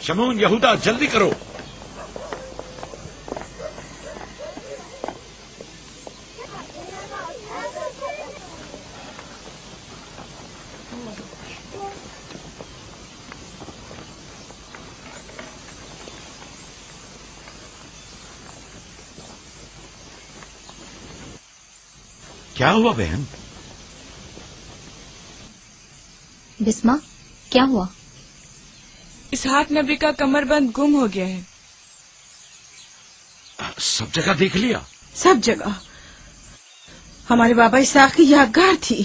شمعون، یہودا، جلدی کرو. کیا ہوا بہن؟ بسما، کیا ہوا؟ اسحاق نبی کا کمر بند گم ہو گیا ہے. سب جگہ دیکھ لیا؟ سب جگہ. ہمارے بابا اسحاق کی یادگار تھی.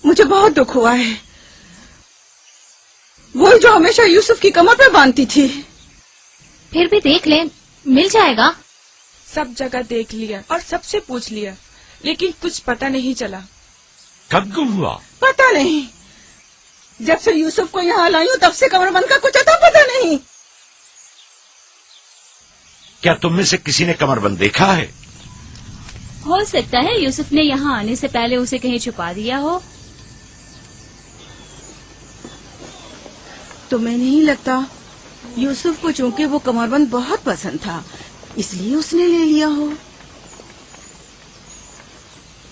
مجھے بہت دکھ ہوا ہے. وہی جو ہمیشہ یوسف کی کمر پہ باندھتی تھی. پھر بھی دیکھ لیں، مل جائے گا. سب جگہ دیکھ لیا اور سب سے پوچھ لیا، لیکن کچھ پتہ نہیں چلا. کب گم ہوا؟ پتہ نہیں. جب سے یوسف کو یہاں لائی ہوں تب سے کمر بند کا کچھ اتا پتہ نہیں. کیا تم میں سے کسی نے کمر بند دیکھا ہے؟ ہو سکتا ہے یوسف نے یہاں آنے سے پہلے اسے کہیں چھپا دیا ہو. تمہیں نہیں لگتا یوسف کو چونکہ وہ کمر بند بہت پسند تھا اس لیے اس نے لے لیا ہو؟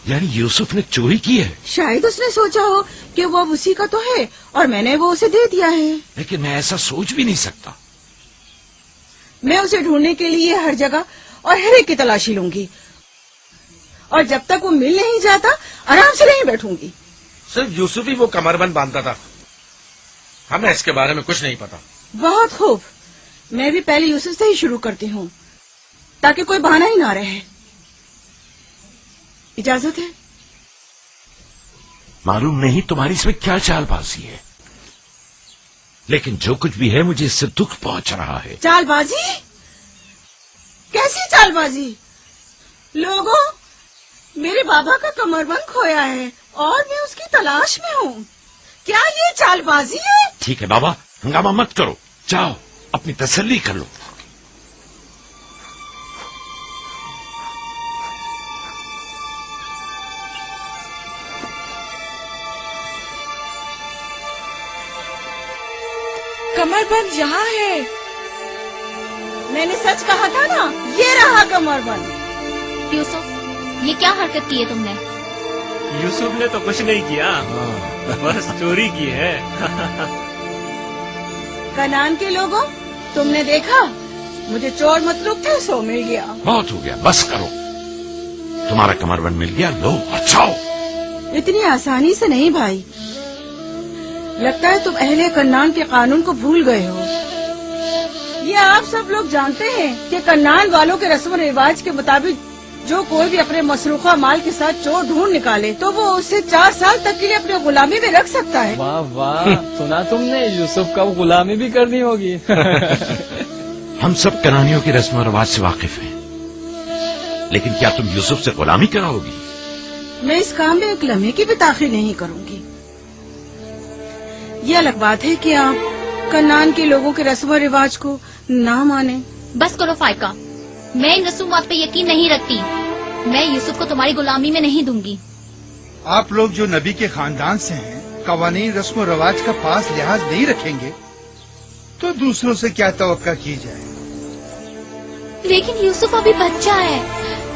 یعنی یوسف نے چوری کی ہے؟ شاید اس نے سوچا ہو کہ وہ اب اسی کا تو ہے اور میں نے وہ اسے دے دیا ہے. لیکن میں ایسا سوچ بھی نہیں سکتا. میں اسے ڈھونڈنے کے لیے ہر جگہ اور ہر ایک کی تلاشی لوں گی اور جب تک وہ مل نہیں جاتا آرام سے نہیں بیٹھوں گی. صرف یوسف ہی وہ کمر بند باندھتا تھا، ہمیں اس کے بارے میں کچھ نہیں پتا. بہت خوب. میں بھی پہلے یوسف سے ہی شروع کرتی ہوں تاکہ کوئی بہانہ ہی نہ رہے. اجازت ہے؟ معلوم نہیں تمہاری اس میں کیا چال بازی ہے، لیکن جو کچھ بھی ہے مجھے اس سے دکھ پہنچ رہا ہے. چال بازی؟ کیسی چال بازی؟ لوگوں، میرے بابا کا کمر بند کھویا ہے اور میں اس کی تلاش میں ہوں. کیا یہ چال بازی ہے؟ ٹھیک ہے بابا، ہنگامہ مت کرو، جاؤ اپنی تسلی کر لو. کمر بند یہاں ہے. میں نے سچ کہا تھا نا، یہ رہا کمر بند. یوسف، یہ کیا حرکت کی ہے تم نے؟ یوسف نے تو کچھ نہیں کیا، بس چوری کی ہے. کنعان کے لوگوں، تم نے دیکھا مجھے چور مطلوب تھے سو مل گیا. بہت ہو گیا، بس کرو. تمہارا کمر بند مل گیا، لو اچھاؤ. اتنی آسانی سے نہیں بھائی. لگتا ہے تم اہل کنعان کے قانون کو بھول گئے ہو. یہ آپ سب لوگ جانتے ہیں کہ کنعان والوں کے رسم و رواج کے مطابق جو کوئی بھی اپنے مسروقہ مال کے ساتھ چور ڈھونڈ نکالے تو وہ اسے 4 سال تک کے لیے اپنے غلامی میں رکھ سکتا ہے. واہ واہ، سنا تم نے یوسف کا غلامی بھی کرنی ہوگی. ہم سب کنانیوں کی رسم و رواج سے واقف ہیں، لیکن کیا تم یوسف سے غلامی کراؤ گی؟ میں اس کام میں ایک لمحے کی بھی تاخیر نہیں کروں گی. یہ الگ بات ہے کہ آپ کنعان کے لوگوں کے رسم و رواج کو نہ مانیں. بس کرو فائقہ، میں ان رسومات پہ یقین نہیں رکھتی. میں یوسف کو تمہاری غلامی میں نہیں دوں گی. آپ لوگ جو نبی کے خاندان سے ہیں قوانین رسم و رواج کا پاس لحاظ نہیں رکھیں گے تو دوسروں سے کیا توقع کی جائے. لیکن یوسف ابھی بچہ ہے،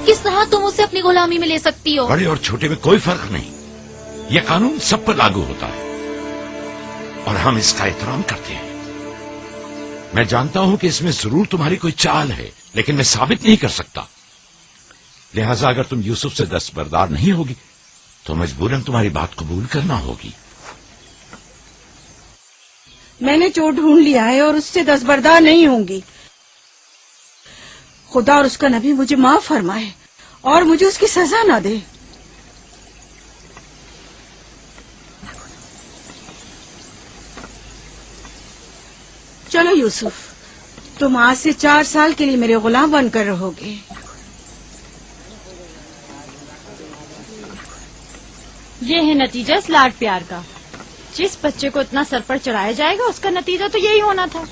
کس طرح تم اسے اپنی غلامی میں لے سکتی ہو؟ بڑے اور چھوٹے میں کوئی فرق نہیں، یہ قانون سب پر لاگو ہوتا ہے اور ہم اس کا احترام کرتے ہیں. میں جانتا ہوں کہ اس میں ضرور تمہاری کوئی چال ہے، لیکن میں ثابت نہیں کر سکتا. لہذا اگر تم یوسف سے دستبردار نہیں ہوگی تو مجبوراً تمہاری بات قبول کرنا ہوگی. میں نے چور ڈھونڈ لیا ہے اور اس سے دستبردار نہیں ہوں گی. خدا اور اس کا نبی مجھے معاف فرمائے اور مجھے اس کی سزا نہ دے. چلو یوسف، تم آج سے 4 سال کے لیے میرے غلام بن کر رہو گے. یہ ہے نتیجہ اس لاڈ پیار کا. جس بچے کو اتنا سر پر چڑھایا جائے گا اس کا نتیجہ تو یہی ہونا تھا.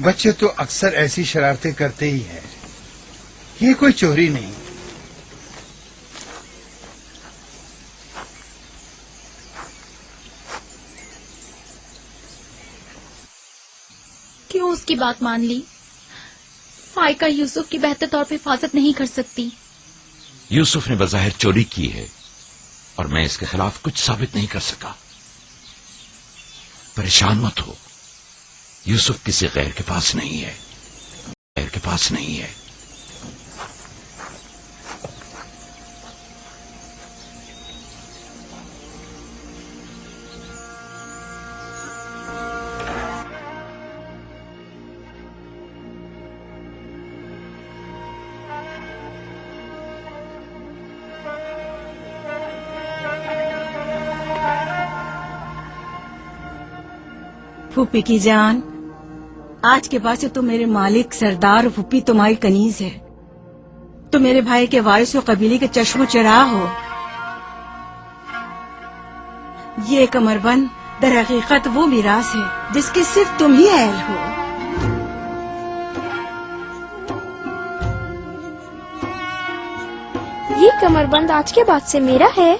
بچے تو اکثر ایسی شرارتیں کرتے ہی ہیں، یہ کوئی چوری نہیں. اس کی بات مان لی. فائقہ یوسف کی بہتر طور پہ حفاظت نہیں کر سکتی. یوسف نے بظاہر چوری کی ہے اور میں اس کے خلاف کچھ ثابت نہیں کر سکا. پریشان مت ہو، یوسف کسی غیر کے پاس نہیں ہے، غیر کے پاس نہیں ہے. پھوپھی کی جان، آج کے بعد سے تو میرے مالک سردار پھوپھی تمہاری کنیز ہے. تو میرے بھائی کے وارث و قبیلے کے چشم و چراغ ہو. یہ کمربند در حقیقت وہ میراث ہے جس کے صرف تم ہی اہل ہو. یہ کمربند آج کے بعد سے میرا ہے.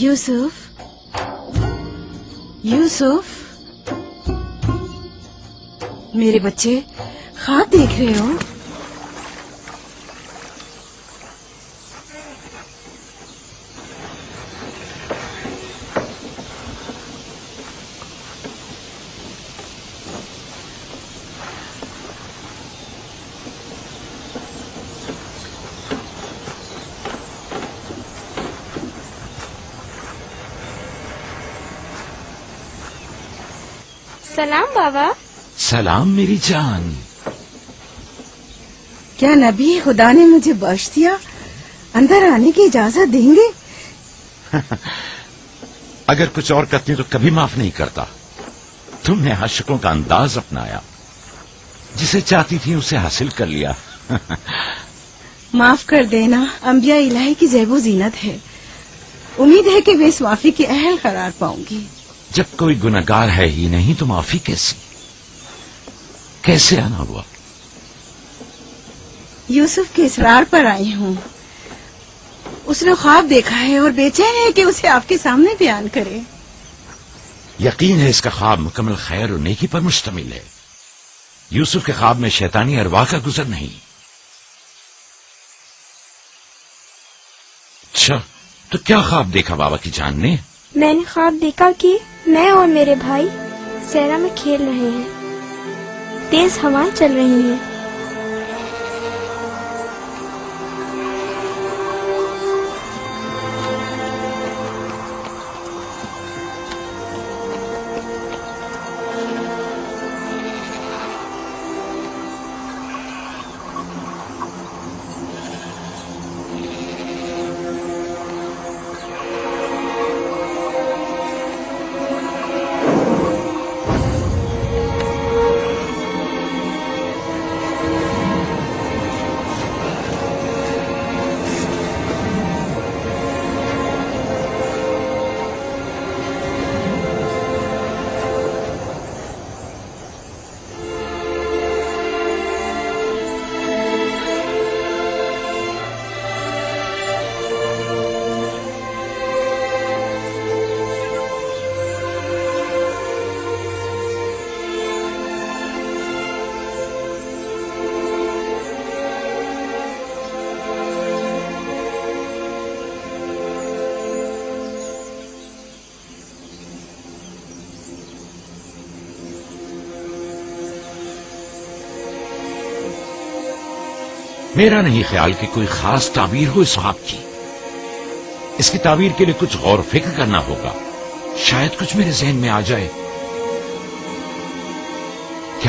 یوسف، یوسف، میرے بچے خواب دیکھ رہے ہو؟ سلام بابا. سلام میری جان. کیا نبی خدا نے مجھے بخش دیا؟ اندر آنے کی اجازت دیں گے؟ اگر کچھ اور کرتی تو کبھی معاف نہیں کرتا. تم نے عاشقوں کا انداز اپنایا، جسے چاہتی تھی اسے حاصل کر لیا. معاف کر دینا انبیاء الہی کی زیب و زینت ہے. امید ہے کہ میں اس معافی کے اہل قرار پاؤں گی. جب کوئی گناہگار ہے ہی نہیں تو معافی کیسے آنا ہوا؟ یوسف کے اصرار پر آئی ہوں. اس نے خواب دیکھا ہے اور بے چین ہے کہ اسے آپ کے سامنے بیان کرے. یقین ہے اس کا خواب مکمل خیر اور نیکی پر مشتمل ہے. یوسف کے خواب میں شیطانی ارواح کا گزر نہیں. اچھا، تو کیا خواب دیکھا بابا کی جان نے؟ میں نے خواب دیکھا کہ میں اور میرے بھائی صحرا میں کھیل رہے ہیں. تیز ہوائیں چل رہی ہیں. میرا نہیں خیال کہ کوئی خاص تعبیر ہو اس خواب کی. اس کی تعبیر کے لیے کچھ غور و فکر کرنا ہوگا. شاید کچھ میرے ذہن میں آ جائے.